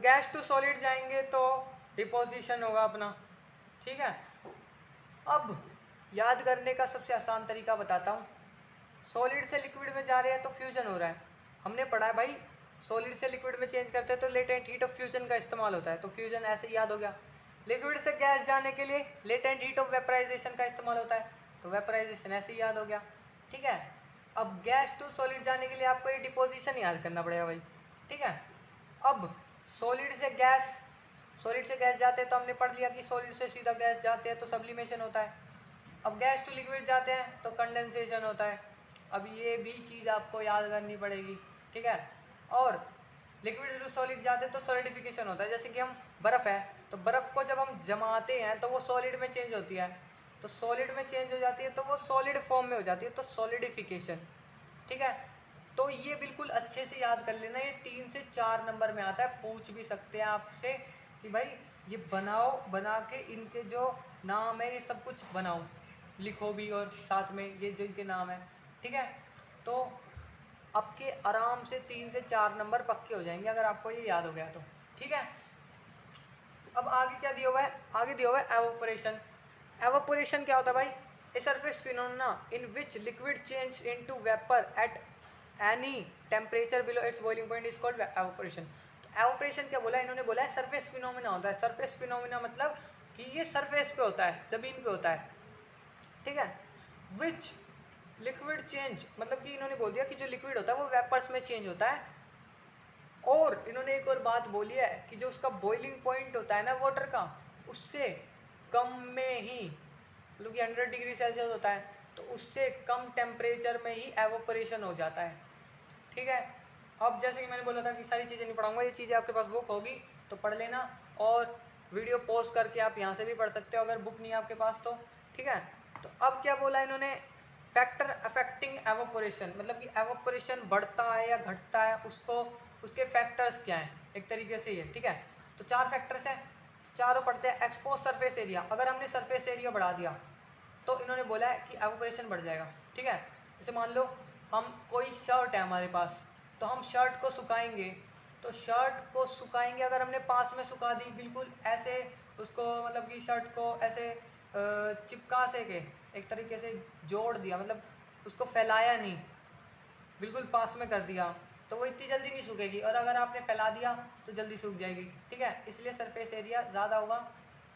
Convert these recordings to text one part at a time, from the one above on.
Gas to solid जाएंगे तो deposition होगा अपना, ठीक है। अब याद करने का सबसे आसान तरीका बताता हूँ। सॉलिड से लिक्विड में जा रहे हैं तो फ्यूजन हो रहा है, हमने पढ़ा है भाई, सॉलिड से लिक्विड में चेंज करते हैं तो लेटेंट हीट ऑफ फ्यूजन का इस्तेमाल होता है, तो फ्यूजन ऐसे याद हो गया। लिक्विड से गैस जाने के लिए लेटेंट हीट ऑफ वेपराइजेशन का इस्तेमाल होता है, तो वेपराइजेशन ऐसे ही याद हो गया, ठीक है। अब गैस टू सॉलिड जाने के लिए आपको ये डिपोजिशन याद करना पड़ेगा भाई, ठीक है। अब सॉलिड से गैस जाते हैं तो हमने पढ़ लिया कि सॉलिड से सीधा गैस जाते हैं तो सब्लिमेशन होता है। अब गैस टू लिक्विड जाते हैं तो कंडेंसेशन होता है। अब ये भी चीज़ आपको याद करनी पड़ेगी, ठीक है। और लिक्विड टू सॉलिड जाते हैं तो सॉलिडिफिकेशन होता है, जैसे कि हम बर्फ़ है तो बर्फ़ को जब हम जमाते हैं तो वो सॉलिड में चेंज होती है, तो सॉलिड में चेंज हो जाती है तो वो सॉलिड फॉर्म में हो जाती है, तो सॉलिडिफिकेशन, ठीक है। तो ये बिल्कुल अच्छे से याद कर लेना, ये 3 से 4 नंबर में आता है, पूछ भी सकते हैं आपसे कि भाई ये बनाओ, बना के इनके जो नाम है ये सब कुछ बनाओ, लिखो भी और साथ में ये जो इनके नाम है, ठीक है। तो आपके आराम से 3 से 4 नंबर पक्के हो जाएंगे अगर आपको ये याद हो गया तो, ठीक है। अब आगे क्या दिया हुआ है, आगे दिया हुआ है एवोपरेशन। एवोपरेशन क्या होता है भाई, a surface phenomena in which liquid change into vapour at any temperature below its boiling point is called evaporation. तो एवोपरेशन क्या बोला इन्होंने, बोला है सरफेस फिनोमेना होता है। सरफेस फिनोमेना मतलब कि ये सरफेस पे होता है, ज़मीन पे होता है, ठीक है। विच लिक्विड चेंज मतलब कि इन्होंने बोल दिया कि जो लिक्विड होता है वो वेपर्स में चेंज होता है। और इन्होंने एक और बात बोली है कि जो उसका बॉइलिंग पॉइंट होता है ना वाटर का, उससे कम में ही, मतलब कि 100 डिग्री सेल्सियस होता है, तो उससे कम टेम्परेचर में ही एवोपरेशन हो जाता है, ठीक है। अब जैसे कि मैंने बोला था कि सारी चीज़ें नहीं पढ़ाऊंगा, ये चीज़ें आपके पास बुक होगी तो पढ़ लेना, और वीडियो पॉज करके आप यहाँ से भी पढ़ सकते हो अगर बुक नहीं है आपके पास तो, ठीक है। तो अब क्या बोला इन्होंने, फैक्टर अफेक्टिंग एवोपरेशन, मतलब कि एवोपरेशन बढ़ता है या घटता है उसको, उसके फैक्टर्स क्या हैं, एक तरीके से ये, ठीक है। तो 4 फैक्टर्स हैं, चारों पढ़ते हैं। एक्सपोज सरफेस एरिया, अगर हमने सरफेस एरिया बढ़ा दिया तो इन्होंने बोला है कि एवोपरेशन बढ़ जाएगा, ठीक है। जैसे मान लो हम कोई शर्ट है हमारे पास, तो हम शर्ट को सुखाएंगे, तो शर्ट को सुखाएंगे अगर हमने पास में सुखा दी बिल्कुल ऐसे उसको, मतलब कि शर्ट को ऐसे चिपका से के एक तरीके से जोड़ दिया, मतलब उसको फैलाया नहीं, बिल्कुल पास में कर दिया, तो वो इतनी जल्दी नहीं सूखेगी, और अगर आपने फैला दिया तो जल्दी सूख जाएगी, ठीक है। इसलिए सरफेस एरिया ज़्यादा होगा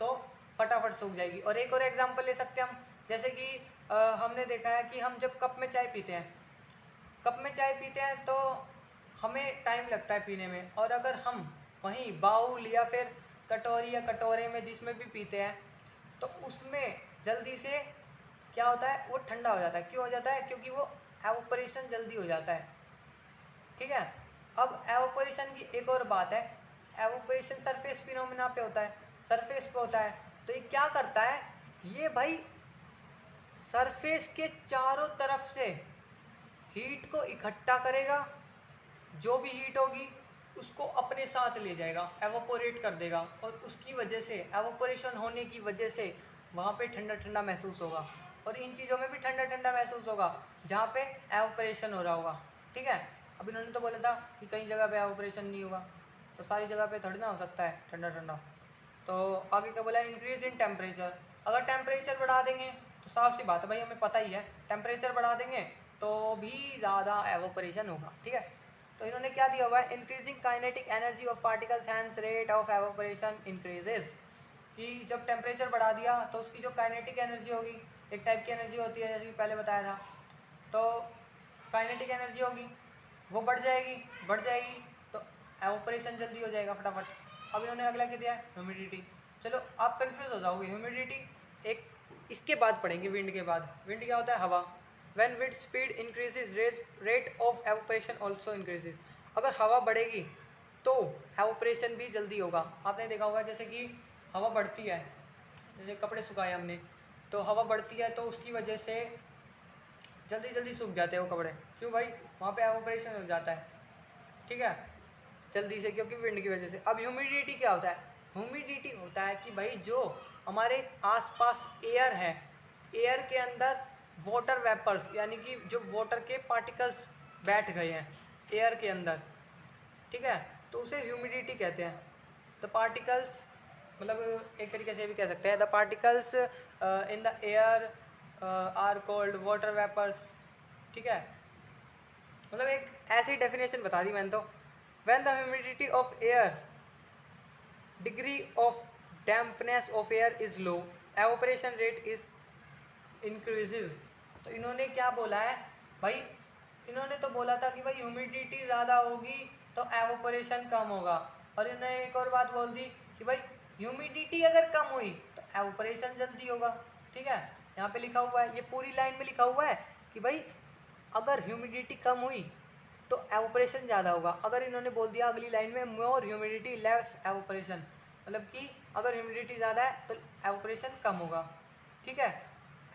तो फटाफट सूख जाएगी। और एक और एग्जांपल ले सकते हैं हम, जैसे कि हमने देखा है कि हम जब कप में चाय पीते हैं, कप में चाय पीते हैं तो हमें टाइम लगता है पीने में, और अगर हम वहीं बाउल या फिर कटोरी या कटोरे में जिसमें भी पीते हैं तो उसमें जल्दी से क्या होता है, वो ठंडा हो जाता है। क्यों हो जाता है, क्योंकि वो एवोपरेशन जल्दी हो जाता है, ठीक है। अब एवोपरेशन की एक और बात है, एवोपरेशन सरफेस फिनोमेना पे होता है, सरफेस पे होता है, तो ये क्या करता है, ये भाई सरफेस के चारों तरफ से हीट को इकट्ठा करेगा, जो भी हीट होगी उसको अपने साथ ले जाएगा, एवोपोरेट कर देगा, और उसकी वजह से एवोपोरेशन होने की वजह से वहाँ पे ठंडा ठंडा महसूस होगा, और इन चीज़ों में भी ठंडा ठंडा महसूस होगा जहाँ पे एवोपोरेशन हो रहा होगा, ठीक है। अब इन्होंने तो बोला था कि कई जगह पे एवोपोरेशन नहीं होगा, तो सारी जगह पे थोड़ी ना हो सकता है ठंडा ठंडा। तो आगे क्या बोला, इंक्रीज इन टेम्परेचर, अगर टेम्परेचर बढ़ा देंगे तो साफ सी बात है भाई, हमें पता ही है टेम्परेचर बढ़ा देंगे तो भी ज़्यादा एवोपरेशन होगा, ठीक है। तो इन्होंने क्या दिया हुआ है, increasing kinetic energy of particles hence rate of evaporation increases, कि जब टेम्परेचर बढ़ा दिया तो उसकी जो काइनेटिक एनर्जी होगी, एक टाइप की एनर्जी होती है जैसे कि पहले बताया था, तो काइनेटिक एनर्जी होगी वो बढ़ जाएगी तो एवोपरेशन जल्दी हो जाएगा फटाफट। अब इन्होंने अगला क्या दिया है, ह्यूमिडिटी। चलो आप कंफ्यूज हो जाओगे, ह्यूमिडिटी एक इसके बाद पढ़ेंगे, विंड के बाद। विंड क्या होता है, हवा। When wind speed increases rate of evaporation also increases, अगर हवा बढ़ेगी तो एवोपरेशन भी जल्दी होगा। आपने देखा होगा जैसे कि हवा बढ़ती है, जैसे कपड़े सुखाए हमने, तो हवा बढ़ती है तो उसकी वजह से जल्दी जल्दी सूख जाते हैं वो कपड़े, क्यों भाई, वहाँ पे एवोपरेशन हो जाता है, ठीक है, जल्दी से, क्योंकि विंड की वजह से। अब ह्यूमिडिटी क्या होता है, ह्यूमिडिटी होता है कि भाई जो हमारे आसपास एयर है, एयर के अंदर वाटर वेपर्स, यानी कि जो वाटर के पार्टिकल्स बैठ गए हैं एयर के अंदर, ठीक है, तो उसे ह्यूमिडिटी कहते हैं। द पार्टिकल्स, मतलब एक तरीके से भी कह सकते हैं the particles in the air are called water vapours. ठीक है, मतलब एक ऐसी डेफिनेशन बता दी मैंने तो। When the humidity of air, degree of dampness of air is low, evaporation rate is increases. तो इन्होंने क्या बोला है भाई, इन्होंने तो बोला था कि भाई ह्यूमिडिटी ज़्यादा होगी तो एवोपरेशन कम होगा, और इन्होंने एक और बात बोल दी कि भाई ह्यूमिडिटी अगर कम हुई तो एवोपरेशन जल्दी होगा। ठीक है, यहाँ पे लिखा हुआ है, ये पूरी लाइन में लिखा हुआ है कि भाई अगर ह्यूमिडिटी कम हुई तो एवोपरेशन ज़्यादा होगा। अगर इन्होंने बोल दिया अगली लाइन में मोर ह्यूमिडिटी लेस एवोपरेशन, मतलब कि अगर ह्यूमिडिटी ज़्यादा है तो एवोपरेशन कम होगा। ठीक है,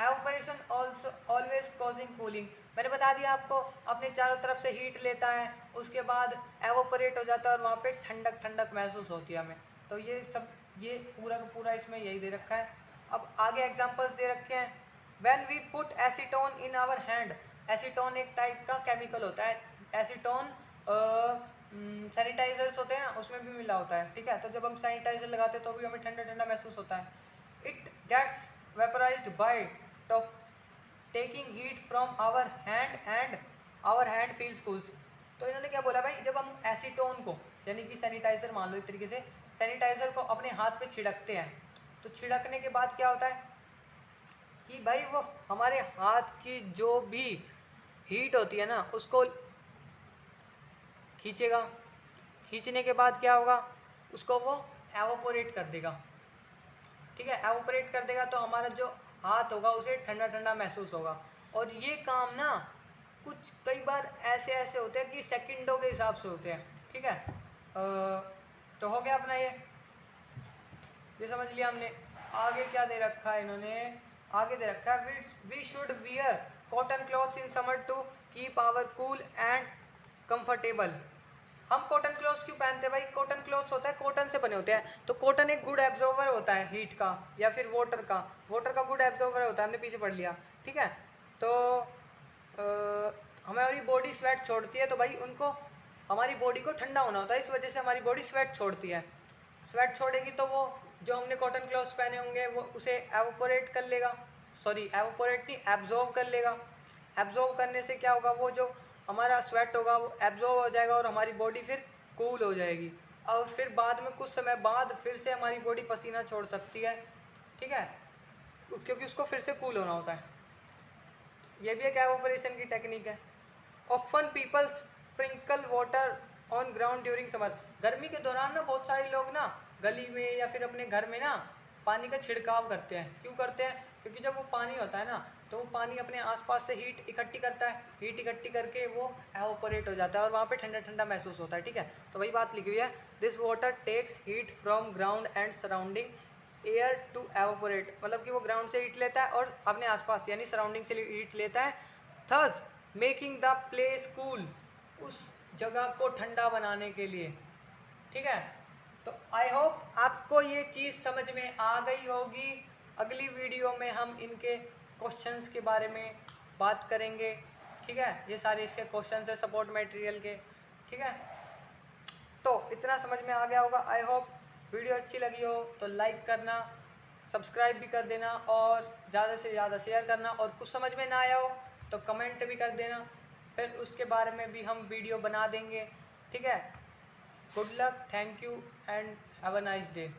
evaporation also always causing cooling, मैंने बता दिया आपको, अपने चारों तरफ से हीट लेता है, उसके बाद एवोपरेट हो जाता है और वहाँ पे ठंडक ठंडक महसूस होती है हमें। तो ये सब, ये पूरा का पूरा इसमें यही दे रखा है। अब आगे एग्जांपल्स दे रखे हैं। When we put acetone in our hand, acetone एक टाइप का केमिकल होता है, एसीटोन सैनिटाइजर्स होते हैं ना उसमें भी मिला होता है। ठीक है, तो जब हम सैनिटाइजर लगाते हैं तो भी हमें ठंडा ठंडा महसूस होता है। It gets vaporised by taking heat from our hand and our hand feels cools. तो इन्होंने क्या बोला भाई, जब हम एसीटोन को यानी कि सैनिटाइजर मान लो एक तरीके से, सैनिटाइजर को अपने हाथ पे छिड़कते हैं, तो छिड़कने के बाद क्या होता है कि भाई वो हमारे हाथ की जो भी हीट होती है ना उसको खींचेगा, खींचने के बाद क्या होगा, उसको वो एवोपोरेट कर देगा। ठीक है, एवोपरेट कर देगा तो हमारा जो हाथ होगा उसे ठंडा ठंडा महसूस होगा। और ये काम ना कुछ कई बार ऐसे ऐसे होते हैं कि सेकंडों के हिसाब से होते हैं। ठीक है, तो हो गया अपना ये समझ लिया हमने। आगे क्या दे रखा है इन्होंने, आगे दे रखा है we should wear cotton clothes in summer to keep our cool and comfortable. हम कॉटन क्लॉथ्स क्यों पहनते हैं भाई, कॉटन क्लॉथ्स होता है कॉटन से बने होते हैं, तो कॉटन एक गुड एब्जॉर्वर होता है हीट का, या फिर वाटर का गुड एब्जॉर्वर होता है, हमने पीछे पढ़ लिया। ठीक है, तो हमारी बॉडी स्वेट छोड़ती है, तो भाई उनको हमारी बॉडी को ठंडा होना होता है, इस वजह से हमारी बॉडी स्वेट छोड़ती है। स्वेट छोड़ेगी तो वो जो हमने कॉटन क्लॉथ्स पहने होंगे वो उसे एवोपोरेट कर लेगा, सॉरी एवोपोरेट नहीं एब्जॉर्व कर लेगा। एब्जॉर्व करने से क्या होगा, वो जो हमारा स्वेट होगा वो एब्जॉर्व हो जाएगा और हमारी बॉडी फिर कूल हो जाएगी, और फिर बाद में कुछ समय बाद फिर से हमारी बॉडी पसीना छोड़ सकती है। ठीक है, क्योंकि उसको फिर से कूल होना होता है। ये भी एक एवोपोरेशन की टेक्निक है। Often people sprinkle water on ground during summer, गर्मी के दौरान ना बहुत सारे लोग ना गली में या फिर अपने घर में ना पानी का छिड़काव करते हैं। क्यों करते हैं, क्योंकि जब वो पानी होता है ना तो वो पानी अपने आसपास से हीट इकट्ठी करता है, हीट इकट्ठी करके वो एवोपोरेट हो जाता है और वहाँ पे ठंडा ठंडा महसूस होता है। ठीक है, तो वही बात लिखी हुई है, this water takes heat from ground and surrounding air to evaporate, मतलब कि वो ग्राउंड से हीट लेता है और अपने आसपास यानी सराउंडिंग से हीट लेता है, thus making the place cool, उस जगह को ठंडा बनाने के लिए। ठीक है, तो आई होप आपको ये चीज़ समझ में आ गई होगी। अगली वीडियो में हम इनके क्वेश्चंस के बारे में बात करेंगे। ठीक है, ये सारे इसके क्वेश्चंस है सपोर्ट मटेरियल के। ठीक है, तो इतना समझ में आ गया होगा। आई होप वीडियो अच्छी लगी हो तो लाइक करना, सब्सक्राइब भी कर देना और ज़्यादा से ज़्यादा शेयर करना, और कुछ समझ में ना आया हो तो कमेंट भी कर देना, फिर उसके बारे में भी हम वीडियो बना देंगे। ठीक है, good luck, thank you and have a nice day.